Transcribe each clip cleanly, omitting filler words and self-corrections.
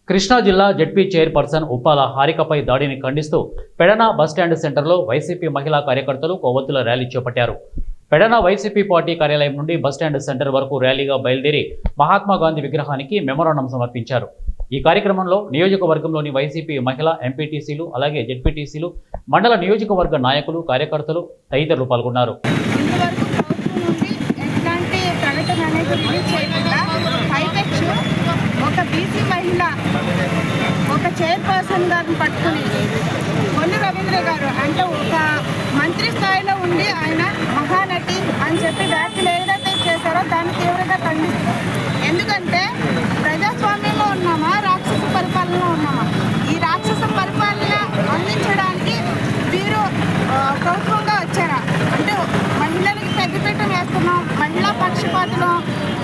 కృష్ణా జిల్లా ZP chairperson Uppala హారికపై దాడిని ఖండిస్తూ పెడన బస్టాండ్ సెంటర్లో వైసీపీ మహిళా కార్యకర్తలు కొవ్వొత్తుల ర్యాలీ చేపట్టారు. పెడన వైసీపీ పార్టీ కార్యాలయం నుండి బస్టాండ్ సెంటర్ వరకు ర్యాలీగా బయలుదేరి మహాత్మా గాంధీ విగ్రహానికి మెమోరాండం సమర్పించారు. ఈ కార్యక్రమంలో నియోజకవర్గంలోని వైసీపీ మహిళా ఎంపీటీసీలు అలాగే జెడ్పీటీసీలు, మండల నియోజకవర్గ నాయకులు, కార్యకర్తలు తదితరులు పాల్గొన్నారు. ఒక చైర్పర్సన్ గారిని పట్టుకుని కొల్లు రవీంద్ర గారు అంటే ఒక మంత్రి స్థాయిలో ఉండి ఆయన మహానటి అని చెప్పి వ్యాఖ్యలు ఏదైతే చేశారో దాన్ని తీవ్రంగా ఖండిస్తారు. ఎందుకంటే ప్రజాస్వామ్యంలో ఉన్నామా, రాక్షస పరిపాలనలో ఉన్నామా? ఈ రాక్షస పరిపాలన అందించడానికి వీరు ప్రభుత్వంగా వచ్చారా? అంటే మహిళలకు పెద్దపీట వేస్తున్నాం, మహిళా పక్షపాతులం,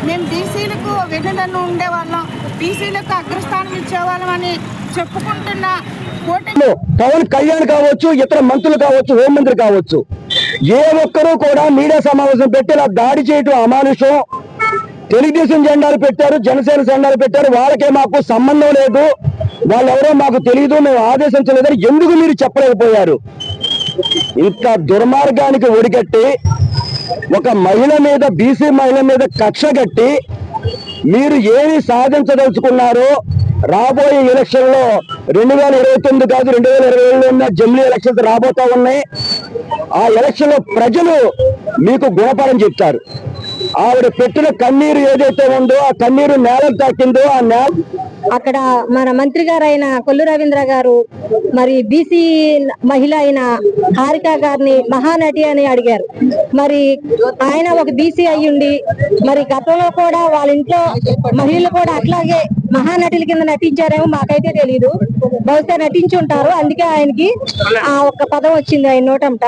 మేము బీసీలకు వెన్నులను ఉండేవాళ్ళం, బీసీలకు అగ్రస్థానం ఇచ్చేవాళ్ళం అని చెప్పుకుంటున్న పవన్ కళ్యాణ్ కావచ్చు, ఇతర మంత్రులు కావచ్చు, హోంమంత్రి కావచ్చు, ఏ ఒక్కరూ కూడా మీడియా సమావేశం పెట్టి ఇలా దాడి చేయటం అమానుషం. తెలుగుదేశం జెండాలు పెట్టారు, జనసేన జెండాలు పెట్టారు, వాళ్ళకే మాకు సంబంధం లేదు, వాళ్ళెవరో మాకు తెలియదు, మేము ఆదేశించలేదని ఎందుకు మీరు చెప్పలేకపోయారు? ఇంత దుర్మార్గానికి ఒడిగట్టి ఒక మహిళ మీద, బీసీ మహిళ మీద కక్ష కట్టి మీరు ఏమి సాధించదలుచుకున్నారో రాబోయే ఎలక్షన్ లో 2029 కాదు 2027లో ఉన్న జమిలీ ఎలక్షన్స్ రాబోతా ఉన్నాయి. ఆ ఎలక్షన్ లో ప్రజలు మీకు గుణపాఠం చెప్తారు. ఆవిడ పెట్టిన కన్నీరు ఏదైతే ఉందో ఆ కన్నీరు నేలకు తాకిందో ఆ నేల అక్కడ మన మంత్రి గారు అయిన కొల్లు రవీంద్ర గారు మరి బీసీ మహిళ అయిన హారిక గారిని మహానటి అని అడిగారు. మరి ఆయన ఒక బీసీ అయ్యుండి మరి గతంలో కూడా వాళ్ళ ఇంట్లో మహిళలు కూడా అట్లాగే మహానటుల కింద నటించారేమో మాకైతే తెలీదు. బహుశా నటించి ఉంటారు, అందుకే ఆయనకి ఆ ఒక్క పదం వచ్చింది ఆయన నోటంట.